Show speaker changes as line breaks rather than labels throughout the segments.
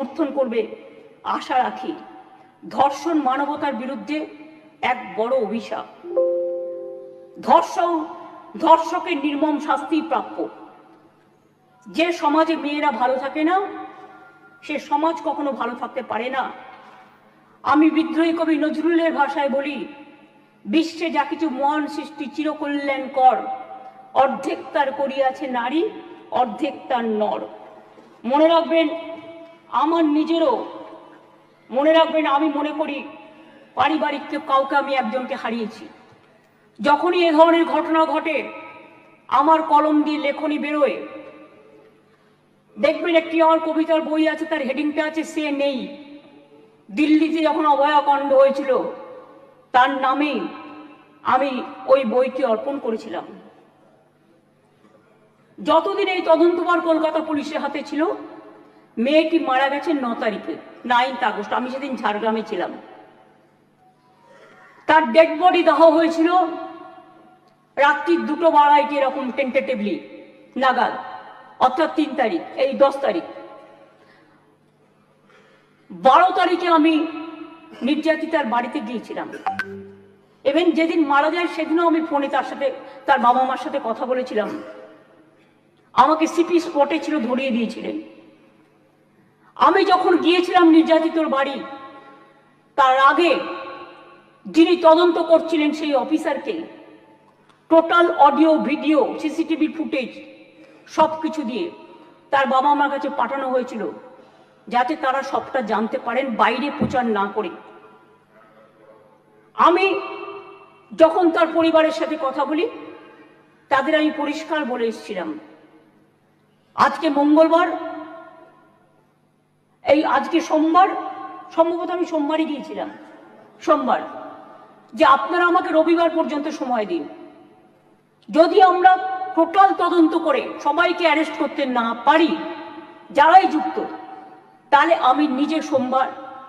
সমর্থন করবে আশা রাখি। ধর্ষণ মানবতার বিরুদ্ধে এক বড় অভিশাপ। ধর্ষকের নির্মম শাস্তি প্রাপ্য। যে সমাজে মেয়েরা ভালো থাকে না, সে সমাজ কখনো ভালো থাকতে পারে না। আমি বিদ্রোহী কবি নজরুলের ভাষায় বলি, বিশ্বে যা কিছু মহান সৃষ্টি চিরকল্যাণকর, অর্ধেক তার করিয়াছে নারী, অর্ধেক তার নর। মনে রাখবেন, আমার নিজেরও মনে রাখবেন, আমি মনে করি পারিবারিক কাউকে আমি একজনকে হারিয়েছি। যখনই এ ধরনের ঘটনা ঘটে, আমার কলম দিয়ে লেখনী বেরোয়। দেখবেন একটি আমার কবিতার বই আছে, তার হেডিংটা আছে সে নেই। দিল্লিতে যখন অভয়াকাণ্ড হয়েছিল, তার নামে আমি ওই বইটি অর্পণ করেছিলাম। যতদিন এই তদন্তভার কলকাতা পুলিশের হাতে ছিল, মেয়েটি মারা গেছে 9 তারিখে, 9 আগস্ট। আমি সেদিন ঝাড়গ্রামে ছিলাম। তার ডেড বডি দাহ হয়েছিল রাত্রি 2:02 এরকম টেন্টেটিভলি নাগাদ, অর্থাৎ 3 তারিখ, এই 10 তারিখ। 12 তারিখে আমি নির্যাতিতার বাড়িতে গিয়েছিলাম। এবং যেদিন মারা যায় সেদিনও আমি ফোনে তার বাবা মার সাথে কথা বলেছিলাম। আমাকে সিপি স্পটে ছিল, ধরিয়ে দিয়েছিলেন। আমি যখন গিয়েছিলাম নির্যাতিতর বাড়ি, তার আগে যিনি তদন্ত করছিলেন সেই অফিসারকে total audio, video, CCTV footage সবকিছু দিয়ে তার বাবা মার কাছে পাঠানো হয়েছিল, যাতে তারা সবটা জানতে পারেন, বাইরে প্রচার না করে। আমি যখন তার পরিবারের সাথে কথা বলি, তাদের আমি পরিষ্কার বলে এসেছিলাম, আজকে মঙ্গলবার, আজকে সোমবার, সম্ভবত আমি সোমবারই গিয়েছিলাম, সোমবার, যে আপনারা আমাকে রবিবার পর্যন্ত সময় দিন। যদি আমরা টোটাল তদন্ত করে সবাইকে অ্যারেস্ট করতে না পারি, যারাই যুক্ত, তাহলে আমি নিজে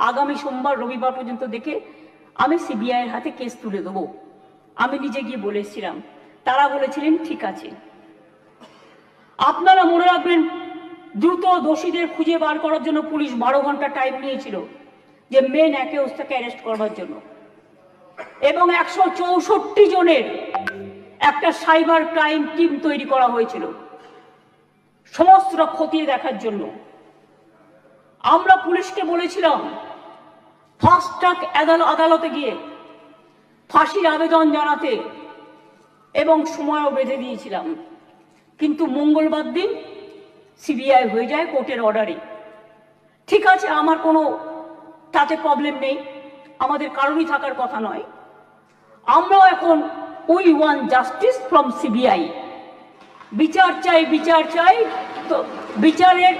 আগামী সোমবার, রবিবার পর্যন্ত দেখে আমি সিবিআইয়ের হাতে কেস তুলে দেবো। আমি নিজে গিয়ে বলেছিলাম। তারা বলেছিলেন ঠিক আছে। আপনারা মনে রাখবেন, দ্রুত দোষীদের খুঁজে বার করার জন্য পুলিশ 12 ঘন্টা টাইম নিয়েছিল, যে মেন অ্যাকিউজটাকে অ্যারেস্ট করবার জন্য। এবং 164 জনের একটা সাইবার ক্রাইম টিম তৈরি করা হয়েছিল সমস্ত খতিয়ে দেখার জন্য। আমরা পুলিশকে বলেছিলাম ফাস্ট ট্র্যাক আদালতে গিয়ে ফাঁসির আবেদন জানাতে, এবং সময়ও বেঁধে দিয়েছিলাম। কিন্তু মঙ্গলবার দিন সিবিআই হয়ে যায় কোর্টের অর্ডারে। ঠিক আছে, আমার কোনো তাতে প্রবলেম নেই, আমাদের কারণই থাকার কথা নয়। আমরাও এখন we want justice from CBI. বিচার চাই, বিচার চাই, তো বিচারের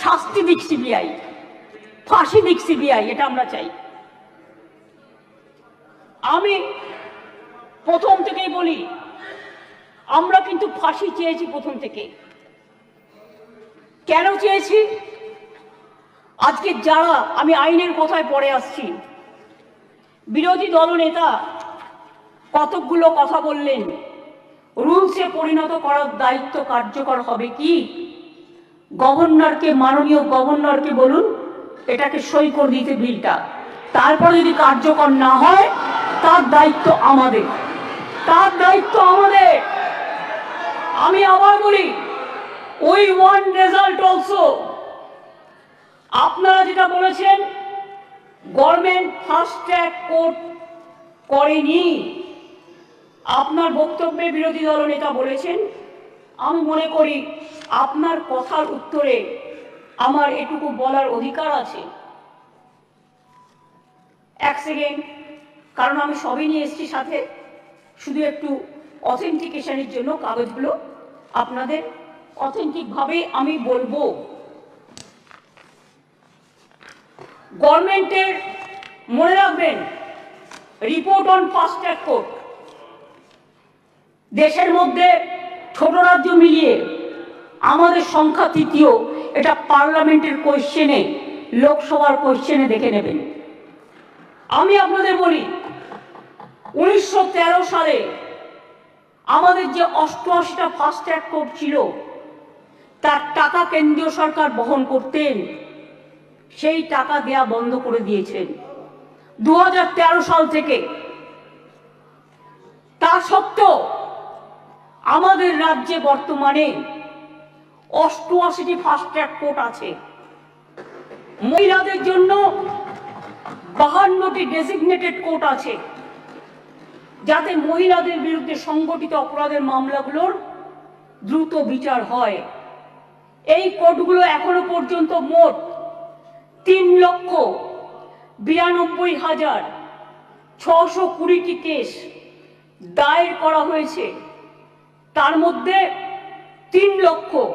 শাস্তি দিক সিবিআই, ফাঁসি দিক সিবিআই, এটা আমরা চাই। আমি প্রথম থেকেই বলি, আমরা কিন্তু ফাঁসি চেয়েছি প্রথম থেকে। কেন চেয়েছি? আজকে যারা, আমি আইনের কথায় পরে আসছি, বিরোধী দলনেতা কতকগুলো কথা বললেন, রুলসে পরিণত করার দায়িত্ব কার্যকর হবে কি? গভর্নরকে, মাননীয় গভর্নরকে বলুন এটাকে সই করে দিতে বিলটা, তারপরে যদি কার্যকর না হয় তার দায়িত্ব আমাদের, তার দায়িত্ব আমাদের। আমি আবার বলি, উই ওয়ান্ট রেজাল্ট অলসো। আপনারা যেটা বলেছেন গভর্নমেন্ট ফাস্ট ট্র্যাক কোর্ট করেনি, আপনার বক্তব্যে বিরোধী দলনেতা বলেছেন। আমি মনে করি আপনার কথার উত্তরে আমার এটুকু বলার অধিকার আছে। এক সেকেন্ড, কারণ আমি সবই নিয়ে এসেছি সাথে, শুধু একটু অথেন্টিকেশনের জন্য কাগজগুলো আপনাদের অথেন্টিকভাবে আমি বলবো। গভর্নমেন্টের, মনে রাখবেন, report on fast track court, দেশের মধ্যে ছোট রাজ্য মিলিয়ে আমাদের সংখ্যা 3য়। এটা পার্লামেন্টের কোয়েশ্চেনে, লোকসভার কোয়েশ্চেনে দেখে নেবেন। আমি আপনাদের বলি, 1913 সালে আমাদের যে 88টা ফাস্ট ট্র্যাক কোর্ট ছিল, তার টাকা কেন্দ্রীয় সরকার বহন করতেন। সেই টাকা দেয়া বন্ধ করে দিয়েছেন 2013 সাল থেকে। তা সত্ত্বেও আমাদের রাজ্যে বর্তমানে 88টি ফাস্ট ট্র্যাক কোর্ট আছে, মহিলাদের জন্য 52টি ডেজিগনেটেড কোর্ট আছে, যাতে মহিলাদের বিরুদ্ধে সংগঠিত অপরাধের মামলাগুলোর দ্রুত বিচার হয়। এই কোর্টগুলো এখনো পর্যন্ত মোট 3,92,620টি কেস দায়ের করা হয়েছে। তার মধ্যে 3,00,000